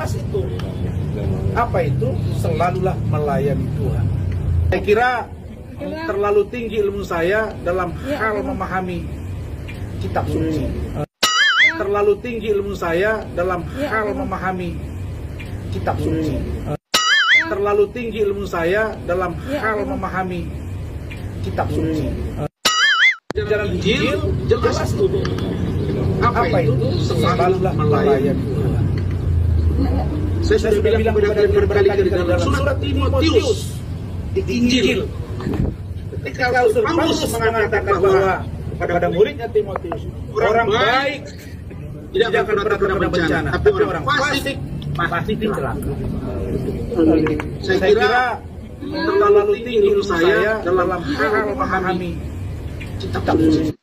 jelas itu. Apa itu? Selalulah melayani Tuhan. Saya kira terlalu tinggi ilmu saya dalam hal memahami kitab suci. Terlalu tinggi ilmu saya dalam hal memahami kitab suci. Terlalu tinggi ilmu saya dalam hal memahami kitab suci. Jalan Injil jelas itu. Apa itu? Selalulah melayani Tuhan. Saya sudah bilang kepada kalian berkali-kali dalam surat Timotius di Injil. Ketika Rasul Paulus mengatakan bahwa kepada muridnya Timotius, orang baik tidak akan datang pada bencana, tapi orang fasik pasti celaka. Saya kira terlalu tinggi ilmu saya dalam hal memahami kitab suci.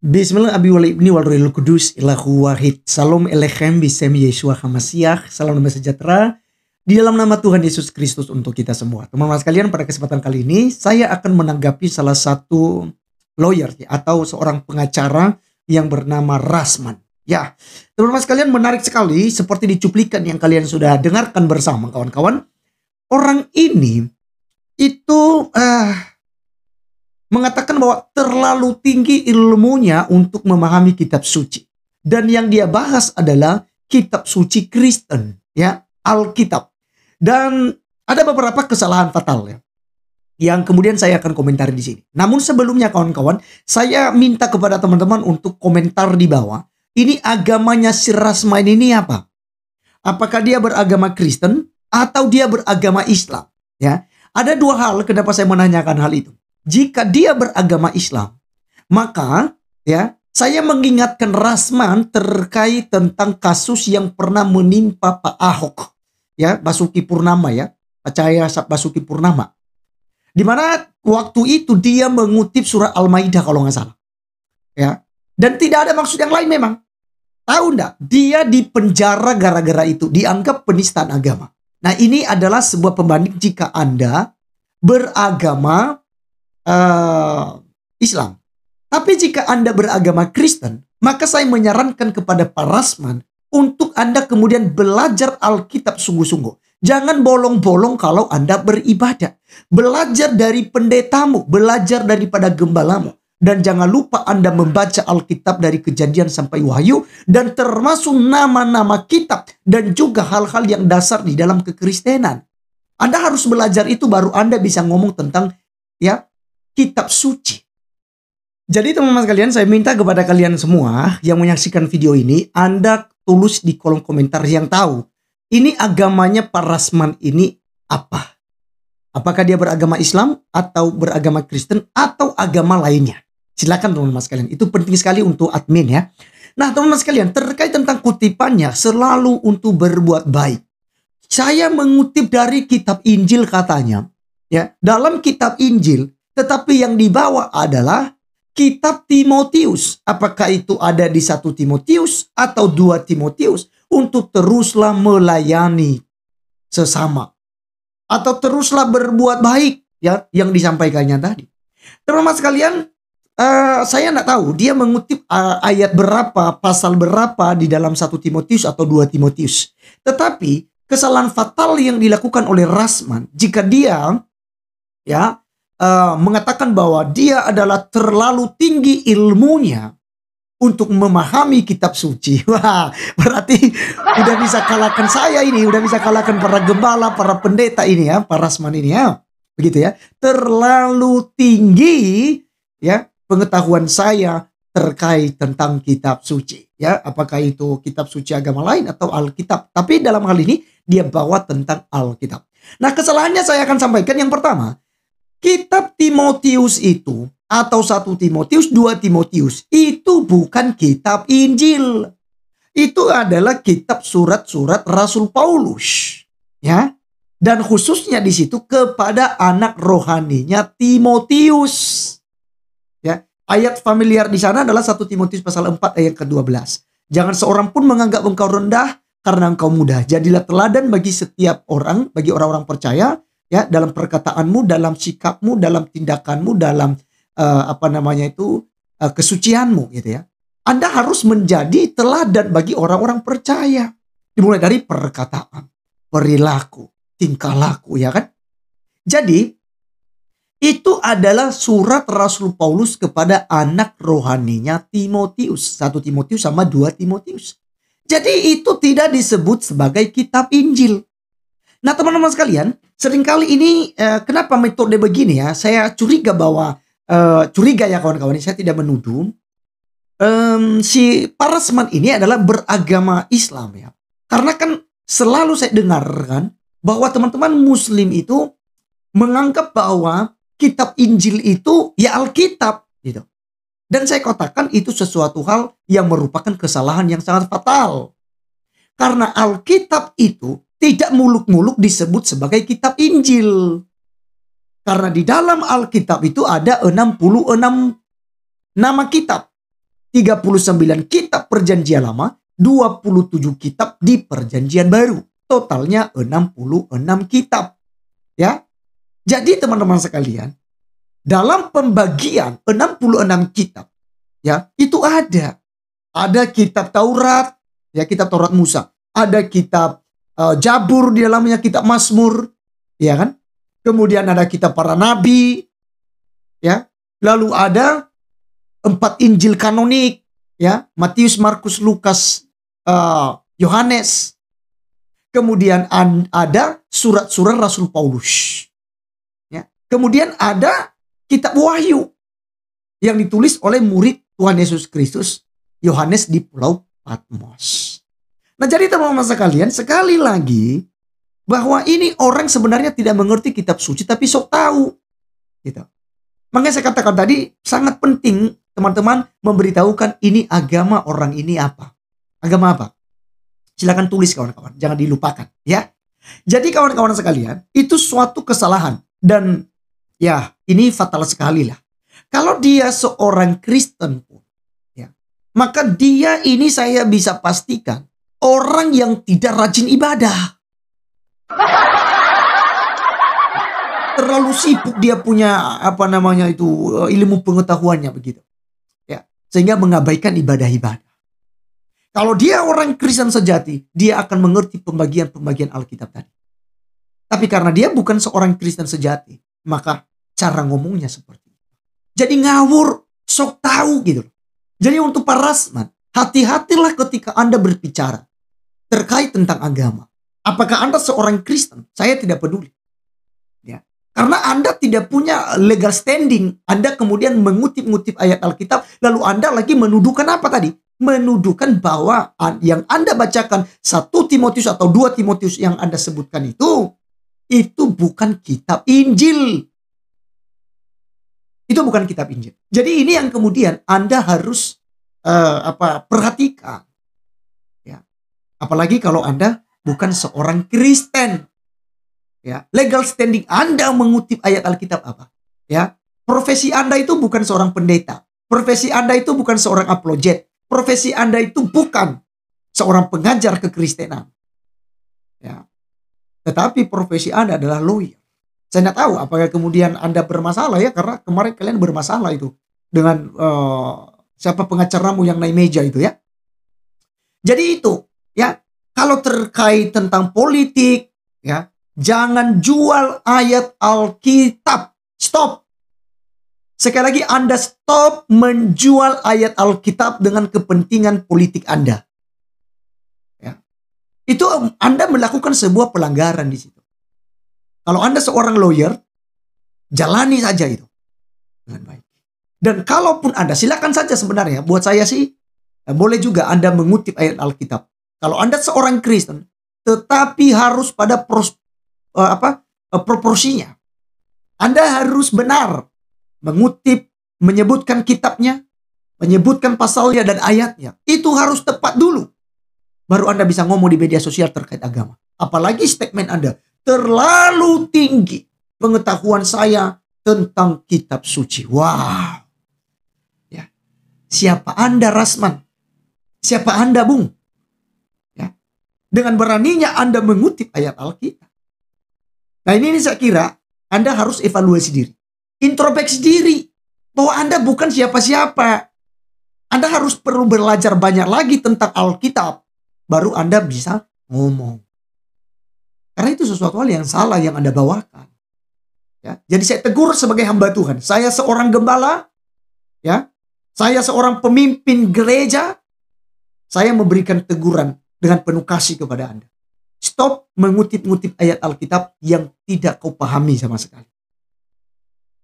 Bismillah abi wal ibni wal ruhil kudus ilahu wahid. Salam elechem bisem Yeshua HaMashiach. Salam damai sejahtera di dalam nama Tuhan Yesus Kristus untuk kita semua. Teman-teman sekalian, pada kesempatan kali ini saya akan menanggapi salah satu lawyer atau seorang pengacara yang bernama Rasman. Ya, teman-teman sekalian, menarik sekali seperti di cuplikan yang kalian sudah dengarkan bersama kawan-kawan. Orang ini itu mengatakan bahwa terlalu tinggi ilmunya untuk memahami kitab suci. Dan yang dia bahas adalah kitab suci Kristen, ya, Alkitab. Dan ada beberapa kesalahan fatal ya, yang kemudian saya akan komentari di sini. Namun sebelumnya kawan-kawan, saya minta kepada teman-teman untuk komentar di bawah. Ini agamanya si Rasman ini apa? Apakah dia beragama Kristen atau dia beragama Islam? Ya, ada dua hal kenapa saya menanyakan hal itu. Jika dia beragama Islam, maka ya saya mengingatkan Rasman terkait tentang kasus yang pernah menimpa Pak Ahok, ya, Basuki Purnama, ya, Pak Cahaya Basuki Purnama, di mana waktu itu dia mengutip surah Al-Maidah kalau nggak salah, ya, dan tidak ada maksud yang lain memang. Tahu nggak? Dia dipenjara gara-gara itu, dianggap penistaan agama. Nah, ini adalah sebuah pembanding jika Anda beragama Islam. Tapi jika Anda beragama Kristen, maka saya menyarankan kepada Pak Rasman untuk Anda kemudian belajar Alkitab sungguh-sungguh. Jangan bolong-bolong kalau Anda beribadah. Belajar dari pendetamu, belajar daripada gembalamu. Dan jangan lupa Anda membaca Alkitab dari Kejadian sampai Wahyu, dan termasuk nama-nama kitab dan juga hal-hal yang dasar di dalam kekristenan. Anda harus belajar itu, baru Anda bisa ngomong tentang ya kitab suci. Jadi teman-teman sekalian, saya minta kepada kalian semua yang menyaksikan video ini, Anda tulis di kolom komentar yang tahu ini agamanya Pak Rasman ini apa. Apakah dia beragama Islam atau beragama Kristen atau agama lainnya? Silakan teman-teman sekalian, itu penting sekali untuk admin ya. Nah teman-teman sekalian, terkait tentang kutipannya selalu untuk berbuat baik. Saya mengutip dari kitab Injil katanya, ya, dalam kitab Injil. Tetapi yang dibawa adalah kitab Timotius. Apakah itu ada di 1 Timotius atau 2 Timotius? Untuk teruslah melayani sesama. Atau teruslah berbuat baik, ya, yang disampaikannya tadi. Teman-teman sekalian, saya tidak tahu dia mengutip ayat berapa, pasal berapa di dalam 1 Timotius atau 2 Timotius. Tetapi kesalahan fatal yang dilakukan oleh Rasman, jika dia ya mengatakan bahwa dia adalah terlalu tinggi ilmunya untuk memahami kitab suci. Wah, berarti udah bisa kalahkan saya ini, udah bisa kalahkan para gembala, para pendeta ini ya, Pak Rasman ini ya. Begitu ya. Terlalu tinggi ya pengetahuan saya terkait tentang kitab suci. Ya, apakah itu kitab suci agama lain atau Alkitab. Tapi dalam hal ini dia bawa tentang Alkitab. Nah, kesalahannya saya akan sampaikan. Yang pertama, kitab Timotius itu atau 1 Timotius, 2 Timotius itu bukan kitab Injil. Itu adalah kitab surat-surat Rasul Paulus, ya. Dan khususnya di situ kepada anak rohaninya Timotius. Ya, Ayat familiar di sana adalah 1 Timotius pasal 4 ayat ke-12. Jangan seorang pun menganggap engkau rendah karena engkau muda. Jadilah teladan bagi setiap orang, bagi orang-orang percaya, ya, dalam perkataanmu, dalam sikapmu, dalam tindakanmu, dalam kesucianmu, gitu ya. Anda harus menjadi teladan bagi orang-orang percaya. Dimulai dari perkataan, perilaku, tingkah laku, ya kan? Jadi, itu adalah surat Rasul Paulus kepada anak rohaninya Timotius. 1 Timotius sama 2 Timotius. Jadi itu tidak disebut sebagai kitab Injil. Nah teman-teman sekalian, seringkali ini kenapa metode begini ya? Saya curiga bahwa, curiga ya kawan-kawan, saya tidak menuduh. Si Parasman ini adalah beragama Islam ya. Karena kan selalu saya dengarkan bahwa teman-teman Muslim itu menganggap bahwa kitab Injil itu ya Alkitab gitu. Dan saya katakan itu sesuatu hal yang merupakan kesalahan yang sangat fatal. Karena Alkitab itu tidak muluk-muluk disebut sebagai kitab Injil. Karena di dalam Alkitab itu ada 66 nama kitab. 39 kitab perjanjian lama, 27 kitab di perjanjian baru. Totalnya 66 kitab. Ya. Jadi teman-teman sekalian, dalam pembagian 66 kitab, ya, itu ada kitab Taurat, ya, kitab Taurat Musa, ada kitab Jabur, di dalamnya kitab Mazmur, ya kan? Kemudian ada kitab para nabi, ya. Lalu ada 4 Injil kanonik, ya, Matius, Markus, Lukas, Yohanes. Kemudian ada surat-surat Rasul Paulus. Kemudian ada kitab Wahyu yang ditulis oleh murid Tuhan Yesus Kristus, Yohanes di Pulau Patmos. Nah jadi teman-teman sekalian, sekali lagi bahwa ini orang sebenarnya tidak mengerti kitab suci tapi sok tahu. Gitu. Makanya saya katakan tadi sangat penting teman-teman memberitahukan ini agama orang ini apa. Agama apa? Silakan tulis kawan-kawan, jangan dilupakan ya. Jadi kawan-kawan sekalian, itu suatu kesalahan dan ya, ini fatal sekali lah. Kalau dia seorang Kristen pun, ya, maka dia ini saya bisa pastikan orang yang tidak rajin ibadah. Terlalu sibuk dia punya ilmu pengetahuannya begitu. Ya, sehingga mengabaikan ibadah-ibadah. Kalau dia orang Kristen sejati, dia akan mengerti pembagian-pembagian Alkitab tadi. Tapi karena dia bukan seorang Kristen sejati, maka cara ngomongnya seperti itu. Jadi ngawur, sok tahu gitu. Jadi untuk Parasman, hati-hatilah ketika Anda berbicara terkait tentang agama. Apakah Anda seorang Kristen? Saya tidak peduli. Ya. Karena Anda tidak punya legal standing. Anda kemudian mengutip-ngutip ayat Alkitab, lalu Anda lagi menuduhkan apa tadi? Menuduhkan bahwa yang Anda bacakan 1 Timotius atau 2 Timotius yang Anda sebutkan itu bukan kitab Injil. Itu bukan kitab Injil. Jadi ini yang kemudian Anda harus perhatikan. Ya. Apalagi kalau Anda bukan seorang Kristen. Ya, legal standing Anda mengutip ayat Alkitab apa? Ya, profesi Anda itu bukan seorang pendeta. Profesi Anda itu bukan seorang apologet. Profesi Anda itu bukan seorang pengajar kekristenan. Ya. Tetapi profesi Anda adalah lawyer. Saya tidak tahu apakah kemudian Anda bermasalah ya, karena kemarin kalian bermasalah itu dengan siapa pengacaramu yang naik meja itu ya. Jadi itu ya, kalau terkait tentang politik ya, jangan jual ayat Alkitab. Stop. Sekali lagi Anda stop menjual ayat Alkitab dengan kepentingan politik Anda. Ya. Itu Anda melakukan sebuah pelanggaran di situ. Kalau Anda seorang lawyer, jalani saja itu dengan baik. Dan kalaupun Anda, silakan saja sebenarnya. Buat saya sih, boleh juga Anda mengutip ayat Alkitab. Kalau Anda seorang Kristen, tetapi harus pada proporsinya. Anda harus benar mengutip, menyebutkan kitabnya, menyebutkan pasalnya dan ayatnya. Itu harus tepat dulu. Baru Anda bisa ngomong di media sosial terkait agama. Apalagi statement Anda terlalu tinggi pengetahuan saya tentang kitab suci. Wow. Siapa Anda, Rasman? Siapa Anda, Bung? Ya. Dengan beraninya Anda mengutip ayat Alkitab. Nah ini saya kira Anda harus evaluasi diri. Introspeksi diri. Bahwa Anda bukan siapa-siapa. Anda harus perlu belajar banyak lagi tentang Alkitab. Baru Anda bisa ngomong. Karena itu sesuatu hal yang salah yang Anda bawakan. Ya. Jadi saya tegur sebagai hamba Tuhan. Saya seorang gembala. Ya. Saya seorang pemimpin gereja. Saya memberikan teguran dengan penuh kasih kepada Anda. Stop mengutip-ngutip ayat Alkitab yang tidak kau pahami sama sekali.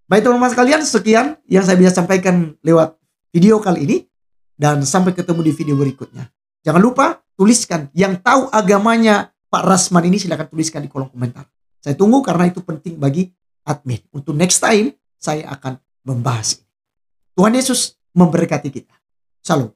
Baik teman-teman sekalian, sekian yang saya bisa sampaikan lewat video kali ini. Dan sampai ketemu di video berikutnya. Jangan lupa tuliskan yang tahu agamanya Pak Rasman ini, silahkan tuliskan di kolom komentar. Saya tunggu karena itu penting bagi admin. Untuk next time saya akan membahas ini. Tuhan Yesus memberkati kita. Shalom.